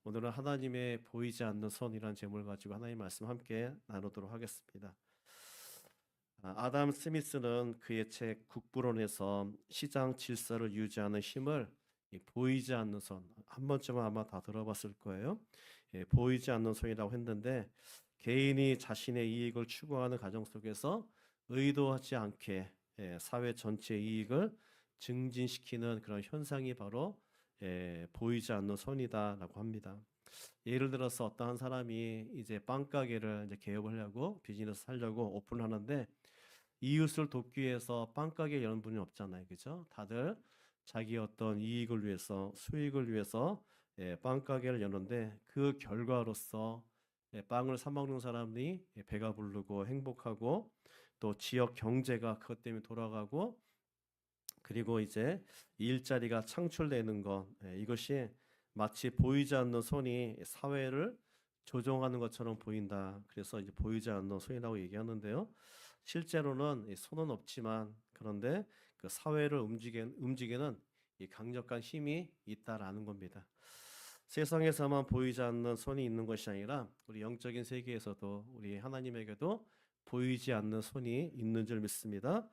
오늘은 하나님의 보이지 않는 손이라는 제목을 가지고 하나님 말씀 함께 나누도록 하겠습니다. 아담 스미스는 그의 책 국부론에서 시장 질서를 유지하는 힘을 보이지 않는 손, 한 번쯤은 아마 다 들어봤을 거예요. 보이지 않는 손이라고 했는데, 개인이 자신의 이익을 추구하는 과정 속에서 의도하지 않게 사회 전체의 이익을 증진시키는 그런 현상이 바로 보이지 않는 손이다라고 합니다. 예를 들어서 어떠한 사람이 이제 빵 가게를 이제 개업을 하려고, 비즈니스 하려고 오픈하는데, 이웃을 돕기 위해서 빵 가게 여는 분이 없잖아요, 그죠? 다들 자기 어떤 이익을 위해서, 수익을 위해서 빵 가게를 여는데, 그 결과로서 빵을 사 먹는 사람이 배가 부르고 행복하고, 또 지역 경제가 그것 때문에 돌아가고, 그리고 이제 일자리가 창출되는 것, 이것이 마치 보이지 않는 손이 사회를 조종하는 것처럼 보인다. 그래서 이제 보이지 않는 손이라고 얘기하는데요. 실제로는 이 손은 없지만, 그런데 그 사회를 움직이는 이 강력한 힘이 있다라는 겁니다. 세상에서만 보이지 않는 손이 있는 것이 아니라 우리 영적인 세계에서도, 우리 하나님에게도 보이지 않는 손이 있는 줄 믿습니다.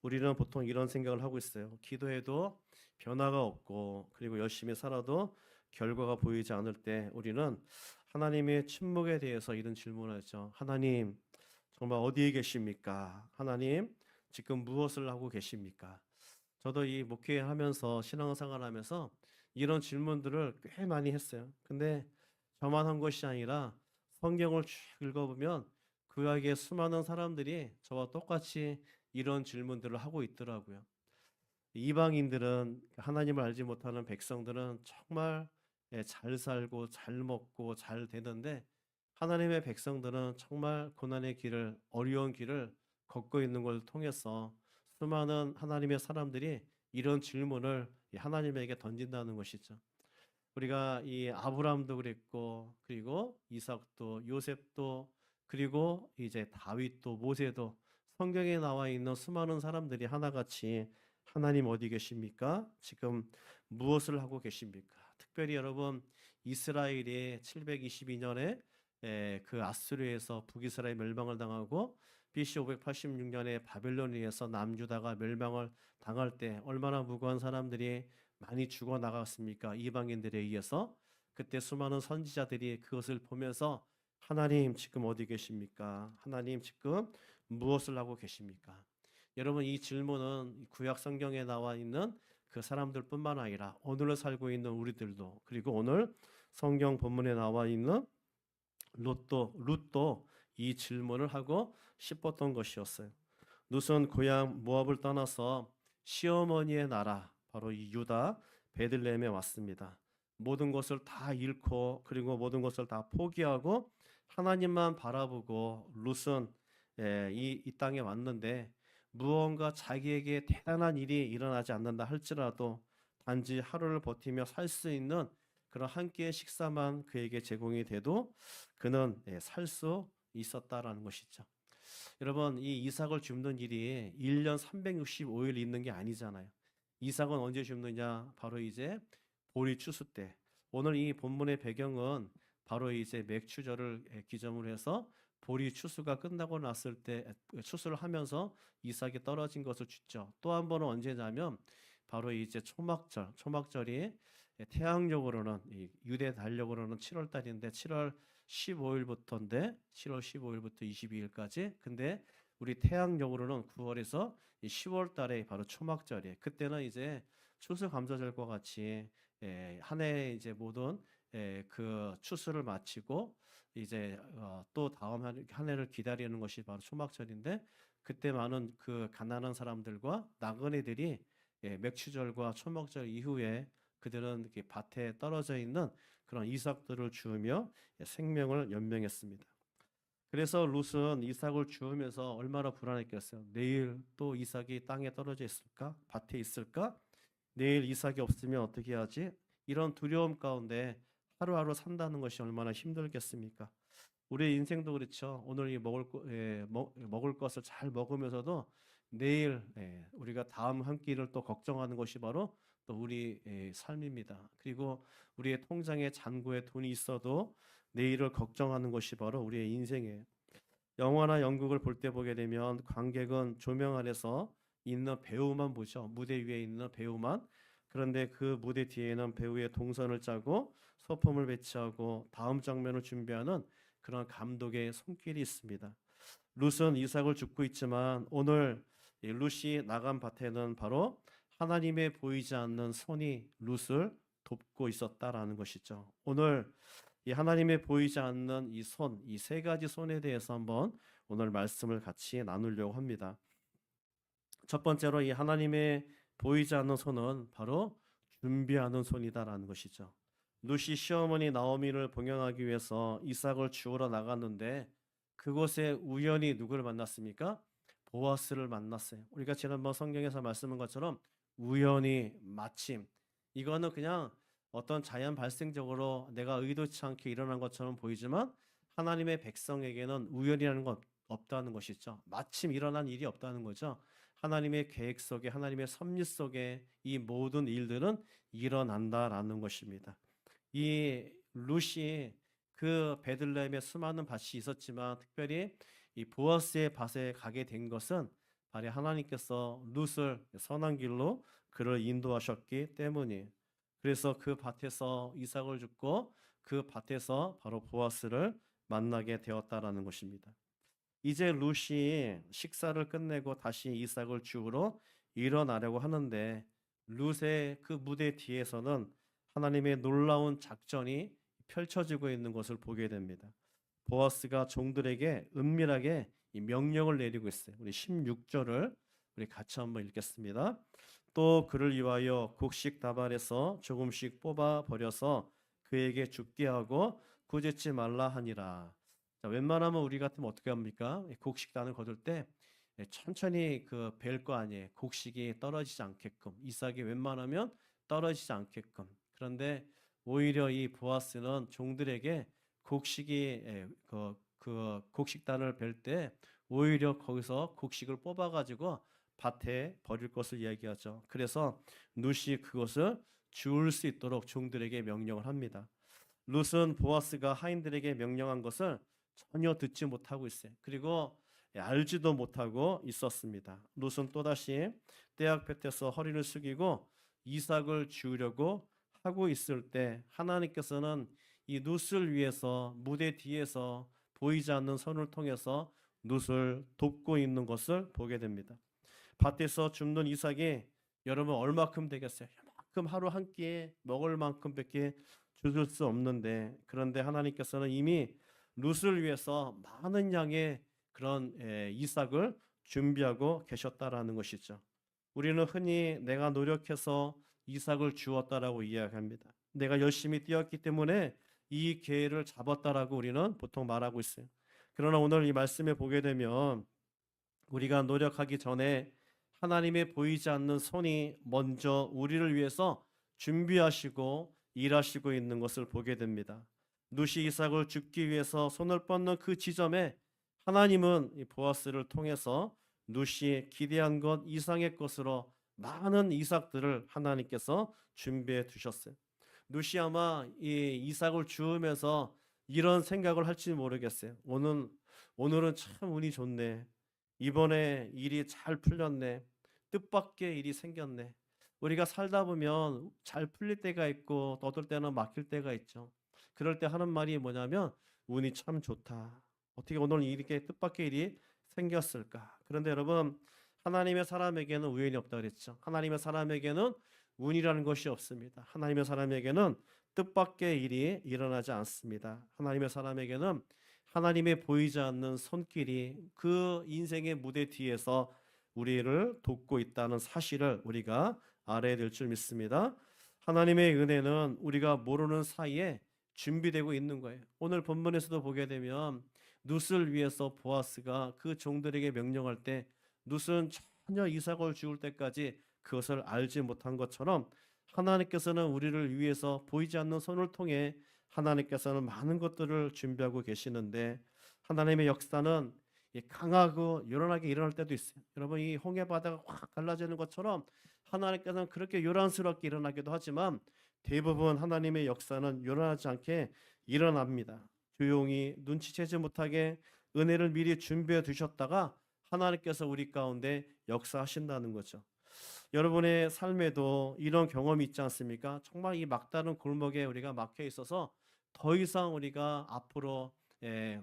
우리는 보통 이런 생각을 하고 있어요. 기도해도 변화가 없고, 그리고 열심히 살아도 결과가 보이지 않을 때 우리는 하나님의 침묵에 대해서 이런 질문을 하죠. 하나님, 정말 어디에 계십니까? 하나님, 지금 무엇을 하고 계십니까? 저도 이 목회하면서 신앙생활하면서 이런 질문들을 꽤 많이 했어요. 근데 저만 한 것이 아니라 성경을 쭉 읽어보면 구약의 수많은 사람들이 저와 똑같이 이런 질문들을 하고 있더라고요. 이방인들은, 하나님을 알지 못하는 백성들은 정말 잘 살고 잘 먹고 잘 되는데, 하나님의 백성들은 정말 고난의 길을, 어려운 길을 걷고 있는 걸 통해서 수많은 하나님의 사람들이 이런 질문을 하나님에게 던진다는 것이죠. 우리가 이 아브라함도 그랬고, 그리고 이삭도, 요셉도, 그리고 이제 다윗도, 모세도, 성경에 나와 있는 수많은 사람들이 하나같이 하나님 어디 계십니까? 지금 무엇을 하고 계십니까? 특별히 여러분, 이스라엘이 722년에 그 아수르에서 북이스라엘 멸망을 당하고, BC 586년에 바벨론에 의해서 남유다가 멸망을 당할 때 얼마나 무고한 사람들이 많이 죽어 나갔습니까? 이방인들에 의해서. 그때 수많은 선지자들이 그것을 보면서 하나님 지금 어디 계십니까? 하나님 지금 무엇을 하고 계십니까? 여러분, 이 질문은 구약 성경에 나와 있는 그 사람들뿐만 아니라 오늘 살고 있는 우리들도, 그리고 오늘 성경 본문에 나와 있는 룻도 이 질문을 하고 싶었던 것이었어요. 룻은 고향 모압을 떠나서 시어머니의 나라, 바로 이 유다 베들레헴에 왔습니다. 모든 것을 다 잃고, 그리고 모든 것을 다 포기하고 하나님만 바라보고 룻은 이 땅에 왔는데, 무언가 자기에게 대단한 일이 일어나지 않는다 할지라도 단지 하루를 버티며 살 수 있는 그런 한 끼의 식사만 그에게 제공이 돼도 그는 살 수 있었다라는 것이죠. 여러분, 이 이삭을 줍는 일이 1년 365일 있는 게 아니잖아요. 이삭은 언제 줍느냐? 바로 이제 보리 추수 때. 오늘 이 본문의 배경은 바로 이제 맥추절을 기점으로 해서 보리 추수가 끝나고 났을 때, 추수를 하면서 이삭이 떨어진 것을 줍죠. 또 한 번은 언제냐면 바로 이제 초막절이 태양력으로는, 이 유대 달력으로는 7월 달인데 7월 15일부터인데, 7월 15일부터 22일까지. 근데 우리 태양력으로는 9월에서 10월 달에 바로 초막절이에요. 그때는 이제 추수감사절과 같이 한 해 이제 모든 그 추수를 마치고 이제 또 다음 한 해를 기다리는 것이 바로 초막절인데, 그때 많은 그 가난한 사람들과 나그네들이 맥추절과 초막절 이후에 그들은 이렇게 밭에 떨어져 있는 그런 이삭들을 주우며 생명을 연명했습니다. 그래서 룻은 이삭을 주우면서 얼마나 불안했겠어요. 내일 또 이삭이 땅에 떨어져 있을까? 밭에 있을까? 내일 이삭이 없으면 어떻게 하지? 이런 두려움 가운데 하루하루 산다는 것이 얼마나 힘들겠습니까? 우리의 인생도 그렇죠. 오늘 이 먹을 것을 잘 먹으면서도 내일 우리가 다음 한 끼를 또 걱정하는 것이 바로 또 우리의 삶입니다. 그리고 우리의 통장에 잔고에 돈이 있어도 내일을 걱정하는 것이 바로 우리의 인생이에요. 영화나 연극을 볼 때 보게 되면 관객은 조명 아래서 있는 배우만 보죠. 무대 위에 있는 배우만. 그런데 그 무대 뒤에는 배우의 동선을 짜고 소품을 배치하고 다음 장면을 준비하는 그런 감독의 손길이 있습니다. 룻은 이삭을 줍고 있지만 오늘 이 룻이 나간 밭에는 바로 하나님의 보이지 않는 손이 룻을 돕고 있었다라는 것이죠. 오늘 이 하나님의 보이지 않는 이 손, 이 세 가지 손에 대해서 한번 오늘 말씀을 같이 나누려고 합니다. 첫 번째로 이 하나님의 보이지 않는 손은 바로 준비하는 손이다라는 것이죠. 룻이 시어머니 나오미를 봉양하기 위해서 이삭을 주우러 나갔는데 그곳에 우연히 누구를 만났습니까? 보아스를 만났어요. 우리가 지난번 성경에서 말씀한 것처럼 우연히 마침, 이거는 그냥 어떤 자연 발생적으로 내가 의도치 않게 일어난 것처럼 보이지만 하나님의 백성에게는 우연이라는 건 없다는 것이죠. 마침 일어난 일이 없다는 거죠. 하나님의 계획 속에, 하나님의 섭리 속에 이 모든 일들은 일어난다라는 것입니다. 이 룻이 그 베들레헴에 수많은 밭이 있었지만 특별히 이 보아스의 밭에 가게 된 것은 바로 하나님께서 룻을 선한 길로 그를 인도하셨기 때문이에요. 그래서 그 밭에서 이삭을 줍고 그 밭에서 바로 보아스를 만나게 되었다라는 것입니다. 이제 룻이 식사를 끝내고 다시 이삭을 주우러 일어나려고 하는데 룻의 그 무대 뒤에서는 하나님의 놀라운 작전이 펼쳐지고 있는 것을 보게 됩니다. 보아스가 종들에게 은밀하게 이 명령을 내리고 있어요. 우리 16절을 우리 같이 한번 읽겠습니다. 또 그를 위하여 곡식 다발에서 조금씩 뽑아 버려서 그에게 죽게 하고 꾸짖지 말라 하니라. 자, 웬만하면 우리 같으면 어떻게 합니까? 곡식단을 거둘 때 천천히 그 벨 거 아니에요. 곡식이 떨어지지 않게끔, 이삭이 웬만하면 떨어지지 않게끔. 그런데 오히려 이 보아스는 종들에게 곡식이 그 곡식단을 벨 때 오히려 거기서 곡식을 뽑아가지고 밭에 버릴 것을 이야기하죠. 그래서 룻이 그것을 주울 수 있도록 종들에게 명령을 합니다. 룻은 보아스가 하인들에게 명령한 것을 전혀 듣지 못하고 있어요. 그리고 알지도 못하고 있었습니다. 룻은 또다시 떼약볕에서 허리를 숙이고 이삭을 주우려고 하고 있을 때 하나님께서는 이 룻을 위해서 무대 뒤에서 보이지 않는 손을 통해서 룻을 돕고 있는 것을 보게 됩니다. 밭에서 줍는 이삭이 여러분 얼마큼 되겠어요? 이만큼 하루 한 끼에 먹을 만큼밖에 주실 수 없는데, 그런데 하나님께서는 이미 룻을 위해서 많은 양의 그런 이삭을 준비하고 계셨다라는 것이죠. 우리는 흔히 내가 노력해서 이삭을 주었다라고 이야기합니다. 내가 열심히 뛰었기 때문에 이 기회를 잡았다라고 우리는 보통 말하고 있어요. 그러나 오늘 이 말씀에 보게 되면 우리가 노력하기 전에 하나님의 보이지 않는 손이 먼저 우리를 위해서 준비하시고 일하시고 있는 것을 보게 됩니다. 룻이 이삭을 죽기 위해서 손을 뻗는 그 지점에 하나님은 이 보아스를 통해서 룻이 기대한 것 이상의 것으로 많은 이삭들을 하나님께서 준비해 두셨어요. 룻이 아마 이 이삭을 주우면서 이런 생각을 할지 모르겠어요. 오늘은 참 운이 좋네. 이번에 일이 잘 풀렸네. 뜻밖의 일이 생겼네. 우리가 살다 보면 잘 풀릴 때가 있고 또 어떨 때는 막힐 때가 있죠. 그럴 때 하는 말이 뭐냐면 운이 참 좋다. 어떻게 오늘 이렇게 뜻밖의 일이 생겼을까? 그런데 여러분, 하나님의 사람에게는 우연이 없다 그랬죠. 하나님의 사람에게는 운이라는 것이 없습니다. 하나님의 사람에게는 뜻밖의 일이 일어나지 않습니다. 하나님의 사람에게는 하나님의 보이지 않는 손길이 그 인생의 무대 뒤에서 우리를 돕고 있다는 사실을 우리가 알아야 될 줄 믿습니다. 하나님의 은혜는 우리가 모르는 사이에 준비되고 있는 거예요. 오늘 본문에서도 보게 되면 룻을 위해서 보아스가 그 종들에게 명령할 때 룻은 전혀 이삭을 주울 때까지 그것을 알지 못한 것처럼 하나님께서는 우리를 위해서 보이지 않는 손을 통해 하나님께서는 많은 것들을 준비하고 계시는데 하나님의 역사는 강하고 요란하게 일어날 때도 있어요. 여러분, 이 홍해 바다가 확 갈라지는 것처럼 하나님께서는 그렇게 요란스럽게 일어나기도 하지만 대부분 하나님의 역사는 요란하지 않게 일어납니다. 조용히 눈치채지 못하게 은혜를 미리 준비해 두셨다가 하나님께서 우리 가운데 역사하신다는 거죠. 여러분의 삶에도 이런 경험이 있지 않습니까? 정말 이 막다른 골목에 우리가 막혀 있어서 더 이상 우리가 앞으로 예,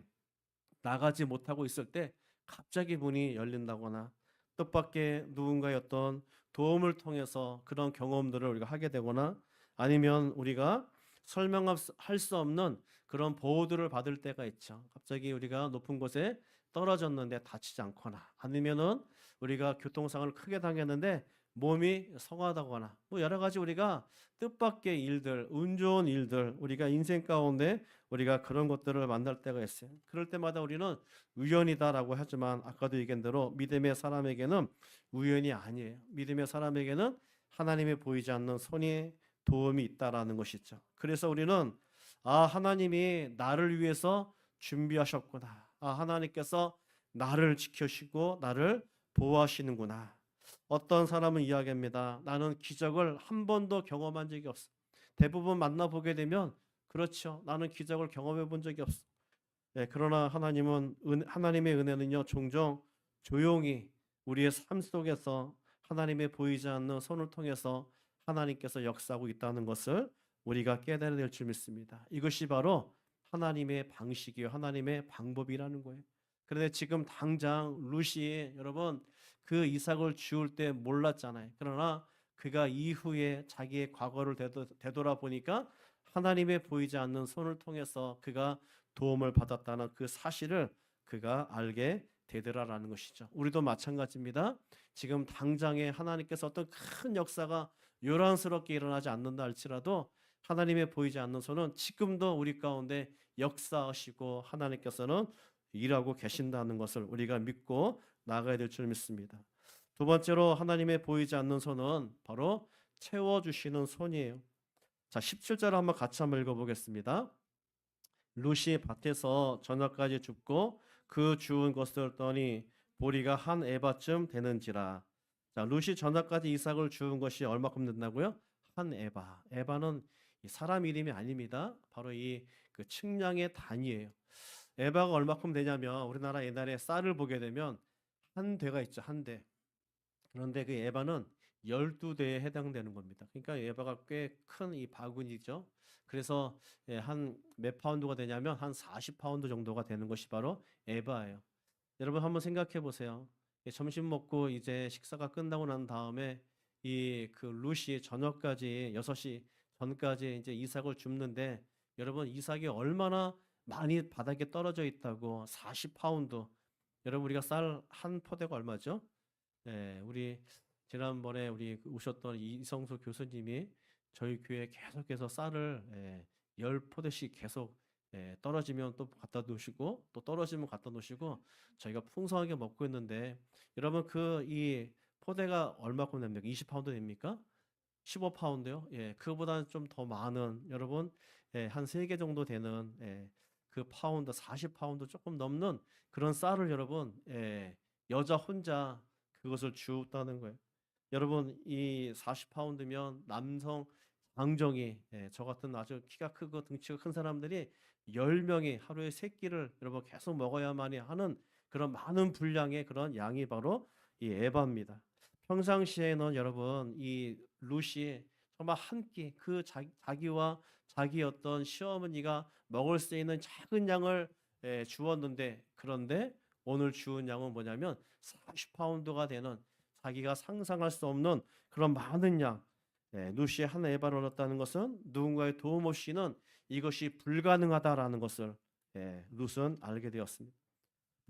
나가지 못하고 있을 때 갑자기 문이 열린다거나 뜻밖의 누군가의 어떤 도움을 통해서 그런 경험들을 우리가 하게 되거나 아니면 우리가 설명할 수 없는 그런 보호들을 받을 때가 있죠. 갑자기 우리가 높은 곳에 떨어졌는데 다치지 않거나 아니면은 우리가 교통사고를 크게 당했는데 몸이 성하다거나 뭐 여러 가지 우리가 뜻밖의 일들, 운 좋은 일들 우리가 인생 가운데 우리가 그런 것들을 만날 때가 있어요. 그럴 때마다 우리는 우연이다라고 하지만 아까도 얘기한 대로 믿음의 사람에게는 우연이 아니에요. 믿음의 사람에게는 하나님이 보이지 않는 손이 도움이 있다라는 것이죠. 그래서 우리는 하나님이 나를 위해서 준비하셨구나. 하나님께서 나를 지켜주시고 나를 보호하시는구나. 어떤 사람은 이야기합니다. 나는 기적을 한 번도 경험한 적이 없어. 대부분 만나보게 되면 그렇죠. 나는 기적을 경험해 본 적이 없어. 네, 그러나 하나님의 은혜는요, 종종 조용히 우리의 삶 속에서 하나님의 보이지 않는 손을 통해서 하나님께서 역사하고 있다는 것을 우리가 깨달아야 될 줄 믿습니다. 이것이 바로 하나님의 방식이요, 하나님의 방법이라는 거예요. 그런데 지금 당장 루시 여러분 그 이삭을 주울 때 몰랐잖아요. 그러나 그가 이후에 자기의 과거를 되돌아보니까 하나님의 보이지 않는 손을 통해서 그가 도움을 받았다는 그 사실을 그가 알게 되더라라는 것이죠. 우리도 마찬가지입니다. 지금 당장에 하나님께서 어떤 큰 역사가 요란스럽게 일어나지 않는다 할지라도 하나님의 보이지 않는 손은 지금도 우리 가운데 역사하시고 하나님께서는 일하고 계신다는 것을 우리가 믿고 나가야 될 줄 믿습니다. 두 번째로 하나님의 보이지 않는 손은 바로 채워주시는 손이에요. 자, 17절 한번 같이 한번 읽어보겠습니다. 룻이 밭에서 저녁까지 줍고 그 주운 것을 떠니 보리가 한 에바쯤 되는지라. 자, 룻이 저녁까지 이삭을 주운 것이 얼마큼 된다고요? 한 에바. 에바는 사람 이름이 아닙니다. 바로 그 측량의 단위예요. 에바가 얼마큼 되냐면 우리나라 옛날에 쌀을 보게 되면 한 대가 있죠. 한 대. 그런데 그 에바는 12대에 해당되는 겁니다. 그러니까 에바가 꽤 큰 이 바구니죠. 그래서 한 몇 파운드가 되냐면 한 40파운드 정도가 되는 것이 바로 에바예요. 여러분 한번 생각해 보세요. 점심 먹고 이제 식사가 끝나고 난 다음에 이 그 룻이 저녁까지 6시 전까지 이제 이삭을 줍는데 여러분 이삭이 얼마나 많이 바닥에 떨어져 있다고 40파운드. 여러분 우리가 쌀 한 포대가 얼마죠? 네, 우리 지난번에 우리 오셨던 이성수 교수님이 저희 교회에 계속해서 쌀을 10포대씩 계속 떨어지면 또 갖다 놓으시고 또 떨어지면 갖다 놓으시고 저희가 풍성하게 먹고 있는데 여러분 그 이 포대가 얼마큼 됩니까? 20파운드 됩니까? 15파운드요? 예, 그거보다는 좀 더 많은 여러분 한 3개 정도 되는 그 파운드 40파운드 조금 넘는 그런 쌀을 여러분 여자 혼자 그것을 주었다는 거예요. 여러분 이 40파운드면 남성 장정이 저 같은 아주 키가 크고 등치가 큰 사람들이 10명이 하루에 3끼를 여러분 계속 먹어야만이 하는 그런 많은 분량의 그런 양이 바로 이 에바입니다. 평상시에는 여러분 이 룻이 정말 한 끼 그 자기와 자기 어떤 시어머니가 먹을 수 있는 작은 양을 주었는데 그런데 오늘 주은 양은 뭐냐면 40파운드가 되는 자기가 상상할 수 없는 그런 많은 양. 룻이 한 에바를 얻었다는 것은 누군가의 도움 없이는 이것이 불가능하다라는 것을 룻은 알게 되었습니다.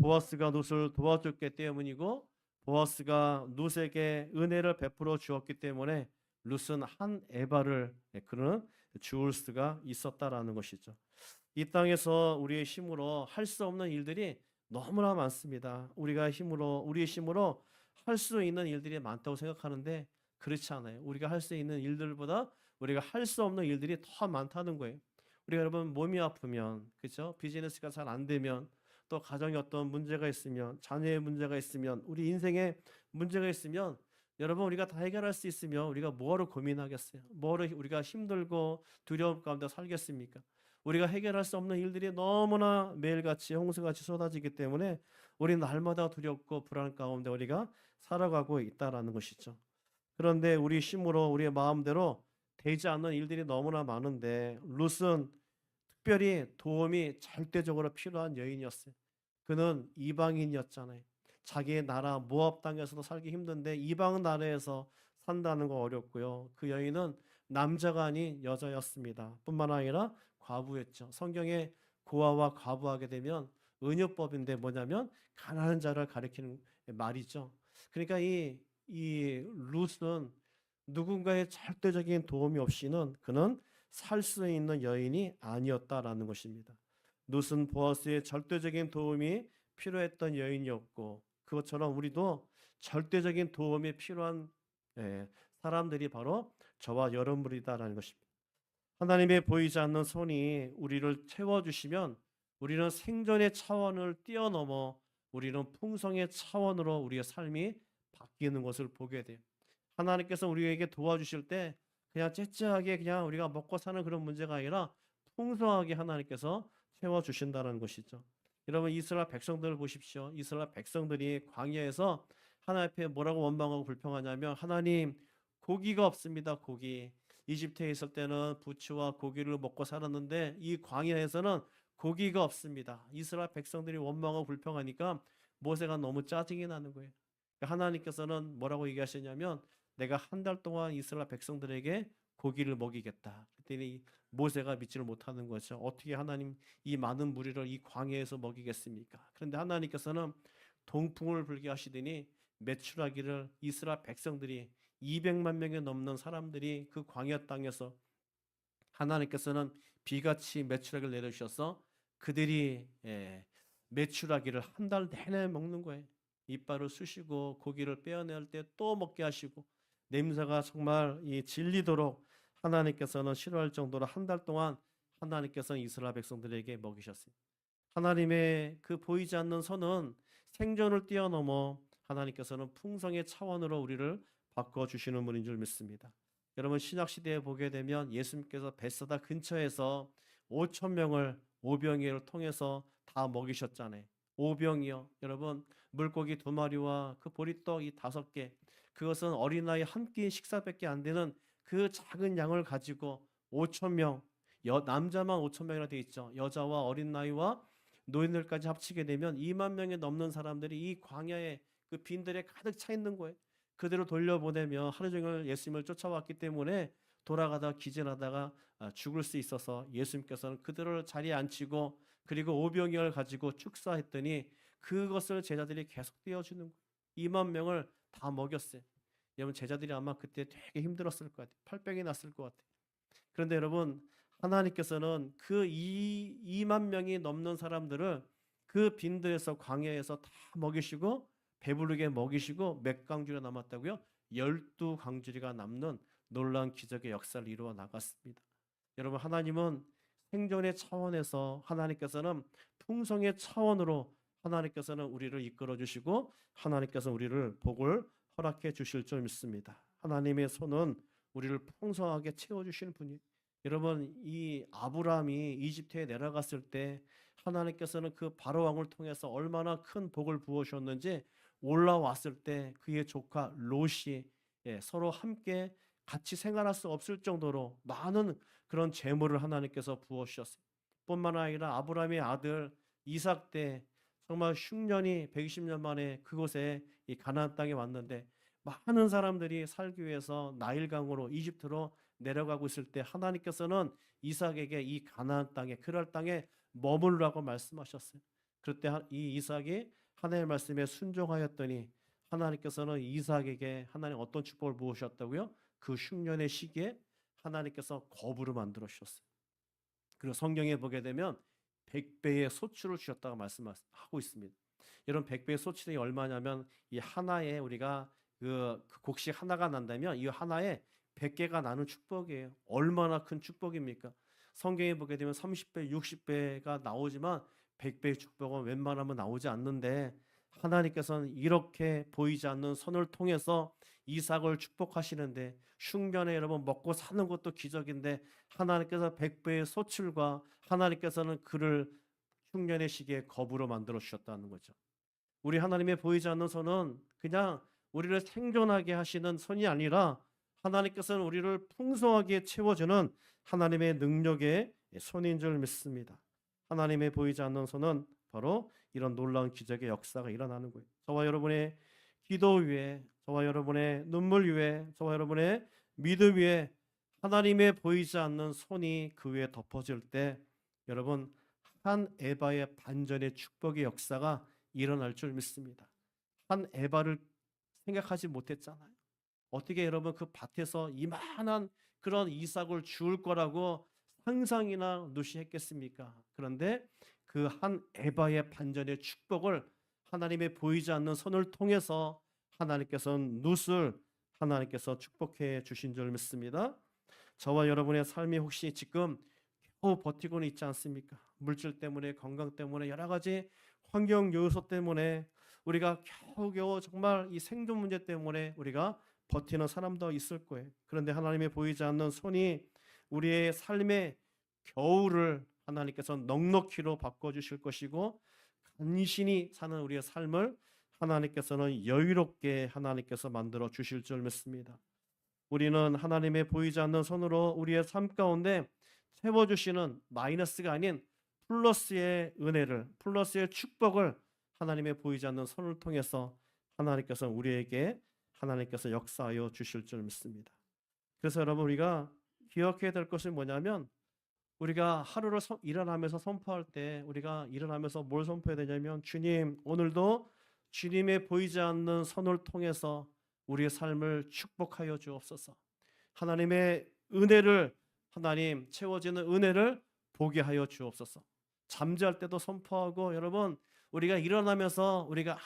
보아스가 룻을 도와줬기 때문이고 보아스가 룻에게 은혜를 베풀어 주었기 때문에 룻은 한 에바를 그는 주울 수가 있었다라는 것이죠. 이 땅에서 우리의 힘으로 할 수 없는 일들이 너무나 많습니다. 우리의 힘으로 할 수 있는 일들이 많다고 생각하는데 그렇지 않아요. 우리가 할 수 있는 일들보다 우리가 할 수 없는 일들이 더 많다는 거예요. 우리가 여러분 몸이 아프면 그렇죠? 비즈니스가 잘 안 되면 또 가정에 어떤 문제가 있으면 자녀의 문제가 있으면 우리 인생에 문제가 있으면 여러분 우리가 다 해결할 수 있으면 우리가 뭐하러 고민하겠어요? 뭐하러 우리가 힘들고 두려움 가운데 살겠습니까? 우리가 해결할 수 없는 일들이 너무나 매일같이 홍수같이 쏟아지기 때문에 우리는 날마다 두렵고 불안 가운데 우리가 살아가고 있다라는 것이죠. 그런데 우리 힘으로 우리의 마음대로 되지 않는 일들이 너무나 많은데 룻은 특별히 도움이 절대적으로 필요한 여인이었어요. 그는 이방인이었잖아요. 자기의 나라 모압 땅에서도 살기 힘든데 이방 나라에서 산다는 거 어렵고요. 그 여인은 남자가 아닌 여자였습니다. 뿐만 아니라 과부였죠. 성경에 고아와 과부하게 되면 은유법인데 뭐냐면 가난한 자를 가리키는 말이죠. 그러니까 이 룻은 누군가의 절대적인 도움이 없이는 그는 살 수 있는 여인이 아니었다라는 것입니다. 룻은 보아스의 절대적인 도움이 필요했던 여인이었고 그것처럼 우리도 절대적인 도움이 필요한 사람들이 바로 저와 여러분이다라는 것입니다. 하나님의 보이지 않는 손이 우리를 채워주시면 우리는 생존의 차원을 뛰어넘어 우리는 풍성의 차원으로 우리의 삶이 바뀌는 것을 보게 돼요. 하나님께서 우리에게 도와주실 때 그냥 째째하게 그냥 우리가 먹고 사는 그런 문제가 아니라 풍성하게 하나님께서 채워주신다는 것이죠. 여러분 이스라엘 백성들을 보십시오. 이스라엘 백성들이 광야에서 하나님 앞에 뭐라고 원망하고 불평하냐면 하나님 고기가 없습니다. 고기. 이집트에 있을 때는 부추와 고기를 먹고 살았는데 이 광야에서는 고기가 없습니다. 이스라엘 백성들이 원망하고 불평하니까 모세가 너무 짜증이 나는 거예요. 하나님께서는 뭐라고 얘기하시냐면 내가 한 달 동안 이스라엘 백성들에게 고기를 먹이겠다. 그랬더니 모세가 믿지를 못하는 거죠. 어떻게 하나님 이 많은 무리를 이 광야에서 먹이겠습니까? 그런데 하나님께서는 동풍을 불게 하시더니 메추라기를 이스라엘 백성들이 200만 명이 넘는 사람들이 그 광야 땅에서 하나님께서는 비같이 메추라기를 내려주셔서 그들이 메추라기를 한 달 내내 먹는 거예요. 이빨을 쑤시고 고기를 빼어낼 때 또 먹게 하시고 냄새가 정말 질리도록 하나님께서는 싫어할 정도로 한 달 동안 하나님께서는 이스라엘 백성들에게 먹이셨어요. 하나님의 그 보이지 않는 선은 생존을 뛰어넘어 하나님께서는 풍성의 차원으로 우리를 바꿔주시는 분인 줄 믿습니다. 여러분 신약시대에 보게 되면 예수님께서 벳사다 근처에서 5천 명을 오병이어를 통해서 다 먹이셨잖아요. 오병이어 여러분 물고기 2마리와 그 보리떡 5개 그것은 어린아이 한 끼 식사밖에 안 되는 그 작은 양을 가지고 5천 명 남자만 5천 명이라 되어 있죠. 여자와 어린 나이와 노인들까지 합치게 되면 2만 명이 넘는 사람들이 이 광야에 그 빈들에 가득 차 있는 거예요. 그대로 돌려보내며 하루 종일 예수님을 쫓아왔기 때문에 돌아가다 기진하다가 죽을 수 있어서 예수님께서는 그들을 자리에 앉히고 그리고 오병이어를 가지고 축사했더니 그것을 제자들이 계속 떼어주는 거예요. 2만 명을 다 먹였어요. 여러분 제자들이 아마 그때 되게 힘들었을 것 같아요. 팔병이 났을 것 같아요. 그런데 여러분 하나님께서는 그 2만 명이 넘는 사람들을 그 빈들에서 광야에서 다 먹이시고 배부르게 먹이시고 몇 강주리가 남았다고요? 12강주리가 남는 놀라운 기적의 역사를 이루어 나갔습니다. 여러분 하나님은 생존의 차원에서 하나님께서는 풍성의 차원으로 하나님께서는 우리를 이끌어 주시고 하나님께서 우리를 복을 허락해 주실 줄 믿습니다. 하나님의 손은 우리를 풍성하게 채워주시는 분이. 여러분 이 아브라함이 이집트에 내려갔을 때 하나님께서는 그 바로 왕을 통해서 얼마나 큰 복을 부어주셨는지 올라왔을 때 그의 조카 롯이 서로 함께 같이 생활할 수 없을 정도로 많은 그런 재물을 하나님께서 부어주셨어요. 뿐만 아니라 아브라함의 아들 이삭 때 정말 흉년이 120년 만에 그곳에 이 가나안 땅에 왔는데 많은 사람들이 살기 위해서 나일강으로 이집트로 내려가고 있을 때 하나님께서는 이삭에게 이 가나안 땅에 그랄 땅에 머물라고 말씀하셨어요. 그때 이 이삭이 하나님의 말씀에 순종하였더니 하나님께서는 이삭에게 하나님 어떤 축복을 부으셨다고요? 그 흉년의 시기에 하나님께서 거부를 만들어 주셨어요. 그리고 성경에 보게 되면 100배의 소출을 주셨다고 말씀하고 있습니다. 이런 100배의 소출이 얼마냐면 이 하나에 우리가 그 곡식 하나가 난다면 이 하나에 100개가 나는 축복이에요. 얼마나 큰 축복입니까? 성경에 보게 되면 30배, 60배가 나오지만 100배의 축복은 웬만하면 나오지 않는데 하나님께서는 이렇게 보이지 않는 선을 통해서 이삭을 축복하시는데 흉년에 여러분 먹고 사는 것도 기적인데 하나님께서 백배의 소출과 하나님께서는 그를 흉년의 시기에 거부로 만들어 주셨다는 거죠. 우리 하나님의 보이지 않는 손은 그냥 우리를 생존하게 하시는 손이 아니라 하나님께서는 우리를 풍성하게 채워주는 하나님의 능력의 손인 줄 믿습니다. 하나님의 보이지 않는 손은 바로 이런 놀라운 기적의 역사가 일어나는 거예요. 저와 여러분의 기도 위에, 저와 여러분의 눈물 위에, 저와 여러분의 믿음 위에 하나님의 보이지 않는 손이 그 위에 덮어질 때 여러분 한 에바의 반전의 축복의 역사가 일어날 줄 믿습니다. 한 에바를 생각하지 못했잖아요. 어떻게 여러분 그 밭에서 이만한 그런 이삭을 주울 거라고 상상이나 누시했겠습니까? 그런데 그 한 에바의 반전의 축복을 하나님의 보이지 않는 손을 통해서 하나님께서는 룻을 하나님께서 축복해 주신 줄 믿습니다. 저와 여러분의 삶이 혹시 지금 겨우 버티고는 있지 않습니까? 물질 때문에, 건강 때문에, 여러 가지 환경 요소 때문에 우리가 겨우겨우 정말 이 생존 문제 때문에 우리가 버티는 사람도 있을 거예요. 그런데 하나님의 보이지 않는 손이 우리의 삶의 겨울을 하나님께서 넉넉히로 바꿔주실 것이고 간신히 사는 우리의 삶을 하나님께서는 여유롭게 하나님께서 만들어 주실 줄 믿습니다. 우리는 하나님의 보이지 않는 손으로 우리의 삶 가운데 채워주시는 마이너스가 아닌 플러스의 은혜를, 플러스의 축복을 하나님의 보이지 않는 손을 통해서 하나님께서 우리에게 하나님께서 역사하여 주실 줄 믿습니다. 그래서 여러분 우리가 기억해야 될 것이 뭐냐면 우리가 하루를 일어나면서 선포할 때 우리가 일어나면서 뭘 선포해야 되냐면 주님 오늘도 주님의 보이지 않는 손을 통해서 우리의 삶을 축복하여 주옵소서. 하나님의 은혜를 하나님 채워지는 은혜를 보게 하여 주옵소서. 잠잘 때도 선포하고 여러분 우리가 일어나면서 우리가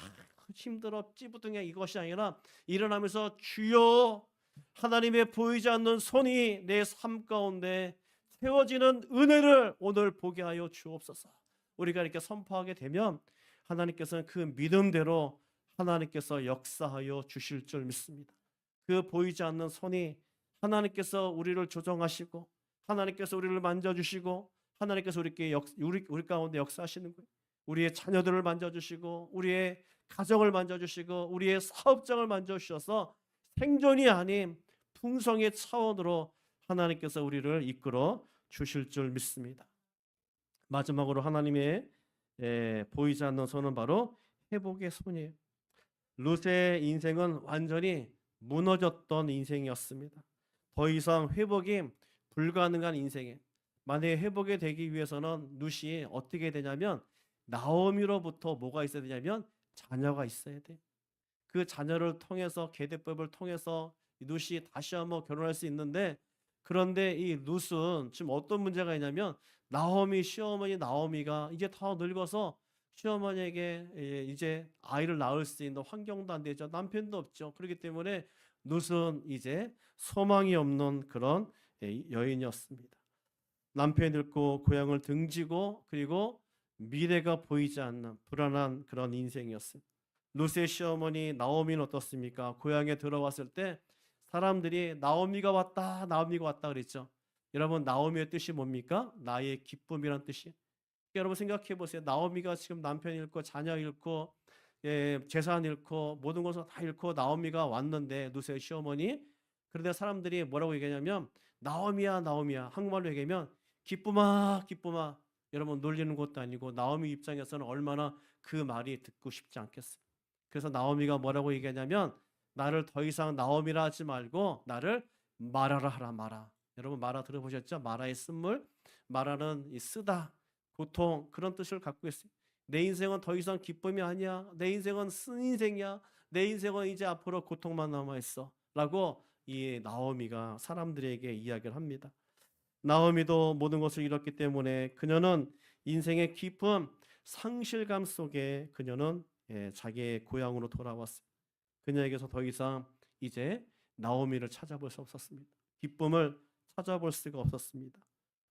힘들어 찌부둥해 이것이 아니라 일어나면서 주여 하나님의 보이지 않는 손이 내 삶 가운데 채워지는 은혜를 오늘 보게 하여 주옵소서. 우리가 이렇게 선포하게 되면 하나님께서는 그 믿음대로 하나님께서 역사하여 주실 줄 믿습니다. 그 보이지 않는 손이 하나님께서 우리를 조정하시고 하나님께서 우리를 만져주시고 하나님께서 우리 가운데 역사하시는 거예요. 우리의 자녀들을 만져주시고 우리의 가정을 만져주시고 우리의 사업장을 만져주셔서 생존이 아닌 풍성의 차원으로 하나님께서 우리를 이끌어 주실 줄 믿습니다. 마지막으로 하나님의 보이지 않는 손은 바로 회복의 손이에요. 룻의 인생은 완전히 무너졌던 인생이었습니다. 더 이상 회복이 불가능한 인생에 만약에 회복이 되기 위해서는 룻이 어떻게 되냐면 나오미로부터 뭐가 있어야 되냐면 자녀가 있어야 돼. 그 자녀를 통해서 계대법을 통해서 룻이 다시 한번 결혼할 수 있는데 그런데 이 룻은 지금 어떤 문제가 있냐면 나오미 시어머니 나오미가 이제 다 늙어서 시어머니에게 이제 아이를 낳을 수 있는 환경도 안 되죠. 남편도 없죠. 그렇기 때문에 룻은 이제 소망이 없는 그런 여인이었습니다. 남편이 늙고 고향을 등지고 그리고 미래가 보이지 않는 불안한 그런 인생이었습니다. 룻의 시어머니 나오미는 어떻습니까? 고향에 들어왔을 때 사람들이 나오미가 왔다 나오미가 왔다 그랬죠. 여러분 나오미의 뜻이 뭡니까? 나의 기쁨이란 뜻이. 여러분 생각해 보세요. 나오미가 지금 남편 잃고 자녀 잃고 재산 잃고 모든 것을 다 잃고 나오미가 왔는데 룻의 시어머니. 그런데 사람들이 뭐라고 얘기하냐면 나오미야 나오미야 한국말로 얘기하면 기쁨아 기쁨아. 여러분 놀리는 것도 아니고 나오미 입장에서는 얼마나 그 말이 듣고 싶지 않겠어요. 그래서 나오미가 뭐라고 얘기하냐면 나를 더 이상 나오미라 하지 말고 나를 마라라 하라 마라. 여러분 마라 들어보셨죠? 마라의 쓴물. 마라는 이 쓰다 고통 그런 뜻을 갖고 있어요. 내 인생은 더 이상 기쁨이 아니야. 내 인생은 쓴 인생이야. 내 인생은 이제 앞으로 고통만 남아있어 라고 이 나오미가 사람들에게 이야기를 합니다. 나오미도 모든 것을 잃었기 때문에 그녀는 인생의 깊은 상실감 속에 그녀는 자기의 고향으로 돌아왔어요. 그녀에게서 더 이상 이제 나오미를 찾아볼 수 없었습니다. 기쁨을 찾아볼 수가 없었습니다.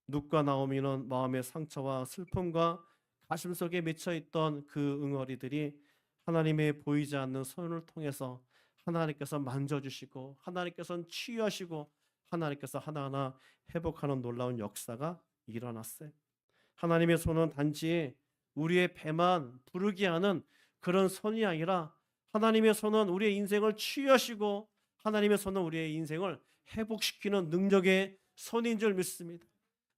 룻과 나오미는 마음의 상처와 슬픔과 가슴속에 맺혀있던 그 응어리들이 하나님의 보이지 않는 손을 통해서 하나님께서 만져주시고 하나님께서는 치유하시고 하나님께서 하나하나 회복하는 놀라운 역사가 일어났어요. 하나님의 손은 단지 우리의 배만 부르게 하는 그런 손이 아니라 하나님의 손은 우리의 인생을 치유하시고 하나님의 손은 우리의 인생을 회복시키는 능력의 손인 줄 믿습니다.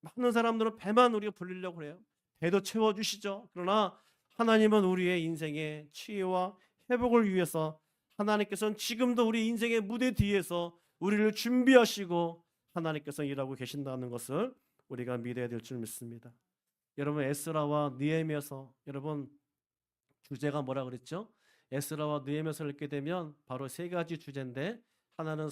많은 사람들은 배만 우리가 불리려고 해요. 배도 채워주시죠. 그러나 하나님은 우리의 인생의 치유와 회복을 위해서 하나님께서는 지금도 우리 인생의 무대 뒤에서 우리를 준비하시고 하나님께서 일하고 계신다는 것을 우리가 믿어야 될 줄 믿습니다. 여러분 에스라와 느헤미야서 여러분 주제가 뭐라 그랬죠? 에스라와 느헤미야서를 읽게 되면 바로 세 가지 주제인데 하나는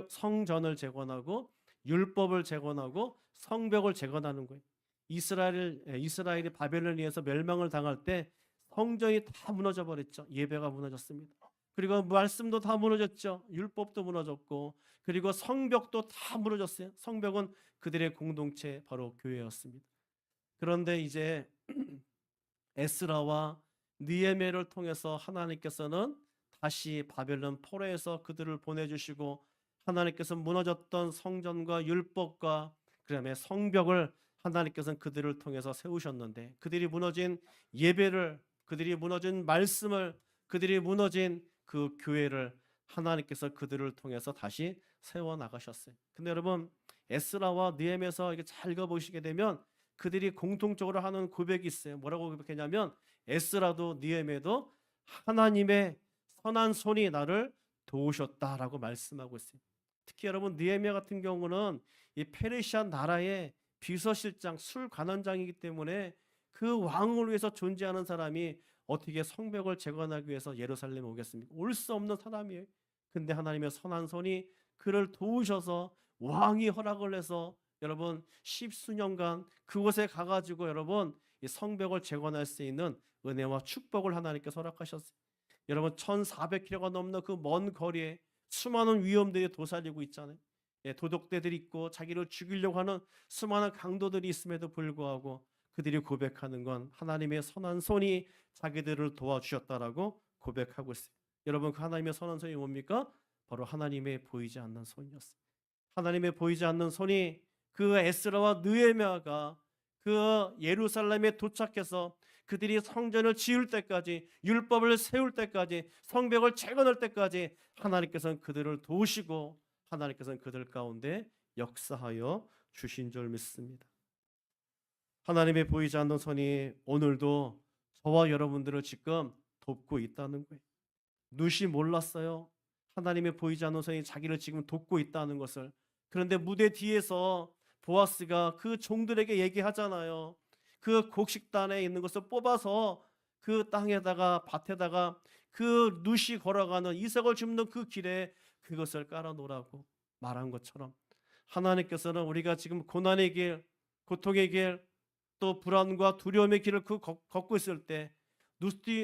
성전을 재건하고 율법을 재건하고 성벽을 재건하는 거예요. 이스라엘이 바벨론에서 멸망을 당할 때 성전이 다 무너져 버렸죠. 예배가 무너졌습니다. 그리고 말씀도 다 무너졌죠. 율법도 무너졌고 그리고 성벽도 다 무너졌어요. 성벽은 그들의 공동체 바로 교회였습니다. 그런데 이제 에스라와 느헤미야를 통해서 하나님께서는 다시 바벨론 포로에서 그들을 보내주시고 하나님께서 무너졌던 성전과 율법과 그다음에 성벽을 하나님께서는 그들을 통해서 세우셨는데 그들이 무너진 예배를 그들이 무너진 말씀을 그들이 무너진 그 교회를 하나님께서 그들을 통해서 다시 세워나가셨어요. 근데 여러분 에스라와 느헤미야서 이게 잘 읽어보시게 되면 그들이 공통적으로 하는 고백이 있어요. 뭐라고 고백했냐면 에스라도 느헤미야도 하나님의 선한 손이 나를 도우셨다라고 말씀하고 있어요. 특히 여러분 느헤미야 같은 경우는 이 페르시아 나라의 비서실장 술관원장이기 때문에 그 왕을 위해서 존재하는 사람이 어떻게 성벽을 재건하기 위해서 예루살렘에 오겠습니까? 올 수 없는 사람이에요. 근데 하나님의 선한 손이 그를 도우셔서 왕이 허락을 해서 여러분 십수년간 그곳에 가가지고 여러분 이 성벽을 재건할 수 있는 은혜와 축복을 하나님께서 허락하셨어요. 여러분 1400km가 넘는 그 먼 거리에 수많은 위험들이 도사리고 있잖아요. 도둑들이 있고 자기를 죽이려고 하는 수많은 강도들이 있음에도 불구하고 그들이 고백하는 건 하나님의 선한 손이 자기들을 도와주셨다라고 고백하고 있어요. 여러분 그 하나님의 선한 손이 뭡니까? 바로 하나님의 보이지 않는 손이었어요. 하나님의 보이지 않는 손이 그 에스라와 느헤미야가 그 예루살렘에 도착해서 그들이 성전을 지을 때까지 율법을 세울 때까지 성벽을 재건할 때까지 하나님께서는 그들을 도우시고 하나님께서는 그들 가운데 역사하여 주신 줄 믿습니다. 하나님의 보이지 않는 손이 오늘도 저와 여러분들을 지금 돕고 있다는 거예요. 누시 몰랐어요. 하나님의 보이지 않는 손이 자기를 지금 돕고 있다는 것을. 그런데 무대 뒤에서 보아스가 그 종들에게 얘기하잖아요. 그 곡식단에 있는 것을 뽑아서 그 땅에다가 밭에다가 그 누시 걸어가는 이삭을 줍는 그 길에 그것을 깔아놓으라고 말한 것처럼 하나님께서는 우리가 지금 고난의 길, 고통의 길, 또 불안과 두려움의 길을 걷고 있을 때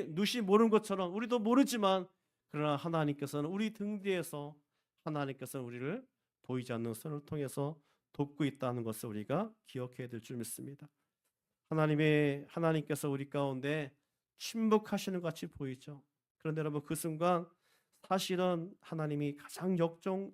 누시 모르는 것처럼 우리도 모르지만 그러나 하나님께서는 우리 등 뒤에서 하나님께서는 우리를 보이지 않는 손을 통해서 돕고 있다는 것을 우리가 기억해야 될 줄 믿습니다. 하나님께서 우리 가운데 침묵하시는 것 같이 보이죠. 그런데 여러분 그 순간 사실은 하나님이 가장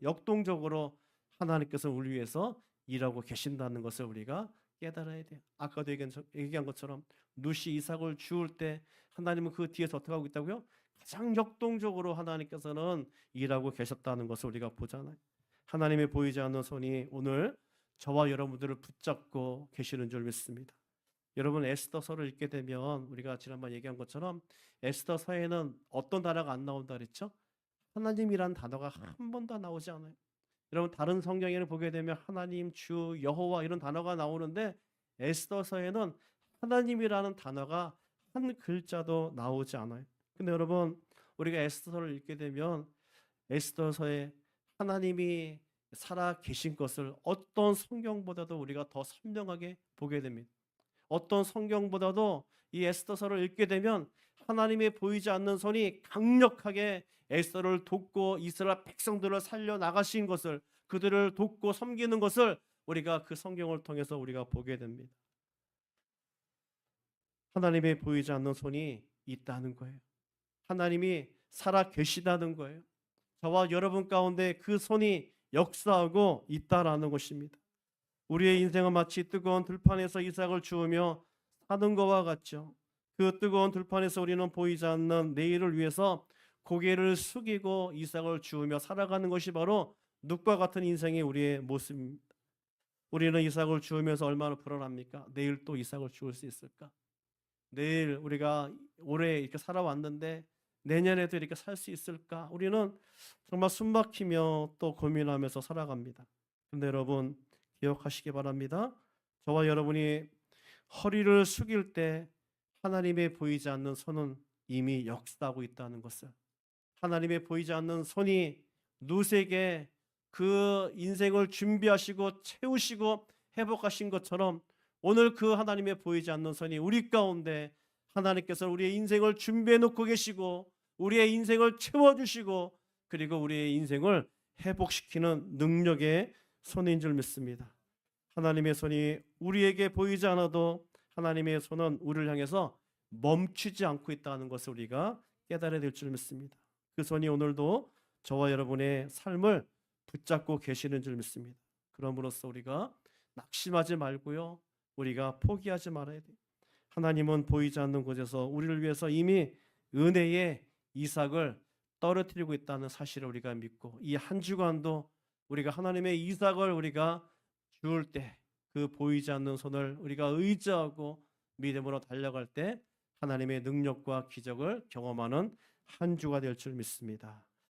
역동적으로 하나님께서 우리 위해서 일하고 계신다는 것을 우리가 깨달아야 돼요. 아까도 얘기한 것처럼 누시 이삭을 주울 때 하나님은 그 뒤에서 어떻게 하고 있다고요? 가장 역동적으로 하나님께서는 일하고 계셨다는 것을 우리가 보잖아요. 하나님의 보이지 않는 손이 오늘 저와 여러분들을 붙잡고 계시는 줄 믿습니다. 여러분 에스더서를 읽게 되면 우리가 지난번 얘기한 것처럼 에스더서에는 어떤 단어가 안 나온다 그랬죠? 하나님이란 단어가 한 번도 나오지 않아요. 여러분 다른 성경에는 보게 되면 하나님, 주, 여호와 이런 단어가 나오는데 에스더서에는 하나님이라는 단어가 한 글자도 나오지 않아요. 근데 여러분 우리가 에스더서를 읽게 되면 에스더서에 하나님이 살아 계신 것을 어떤 성경보다도 우리가 더 선명하게 보게 됩니다. 어떤 성경보다도 이 에스더서를 읽게 되면 하나님의 보이지 않는 손이 강력하게 에스더를 돕고 이스라엘 백성들을 살려 나가신 것을 그들을 돕고 섬기는 것을 우리가 그 성경을 통해서 우리가 보게 됩니다. 하나님의 보이지 않는 손이 있다는 거예요. 하나님이 살아 계시다는 거예요. 저와 여러분 가운데 그 손이 역사하고 있다라는 것입니다. 우리의 인생은 마치 뜨거운 들판에서 이삭을 주우며 사는 것과 같죠. 그 뜨거운 들판에서 우리는 보이지 않는 내일을 위해서 고개를 숙이고 이삭을 주우며 살아가는 것이 바로 눕과 같은 인생이 우리의 모습입니다. 우리는 이삭을 주우면서 얼마나 불안합니까? 내일 또 이삭을 주울 수 있을까? 내일 우리가 올해 이렇게 살아왔는데 내년에도 이렇게 살 수 있을까? 우리는 정말 숨막히며 또 고민하면서 살아갑니다. 근데 여러분 기억하시기 바랍니다. 저와 여러분이 허리를 숙일 때 하나님의 보이지 않는 손은 이미 역사하고 있다는 것을, 하나님의 보이지 않는 손이 누세게 그 인생을 준비하시고 채우시고 회복하신 것처럼 오늘 그 하나님의 보이지 않는 손이 우리 가운데 하나님께서 우리의 인생을 준비해 놓고 계시고 우리의 인생을 채워주시고 그리고 우리의 인생을 회복시키는 능력의 손인 줄 믿습니다. 하나님의 손이 우리에게 보이지 않아도 하나님의 손은 우리를 향해서 멈추지 않고 있다는 것을 우리가 깨달아야 될 줄 믿습니다. 그 손이 오늘도 저와 여러분의 삶을 붙잡고 계시는 줄 믿습니다. 그럼으로써 우리가 낙심하지 말고요. 우리가 포기하지 말아야 돼요. 하나님은 보이지 않는 곳에서 우리를 위해서 이미 은혜의 이삭을 떨어뜨리고 있다는 사실을 우리가 믿고 이 한 주간도 우리가 하나님의 이삭을 우리가 주울 때 그 보이지 않는 손을 우리가 의지하고 믿음으로 달려갈 때 하나님의 능력과 기적을 경험하는 한 주가 될 줄 믿습니다.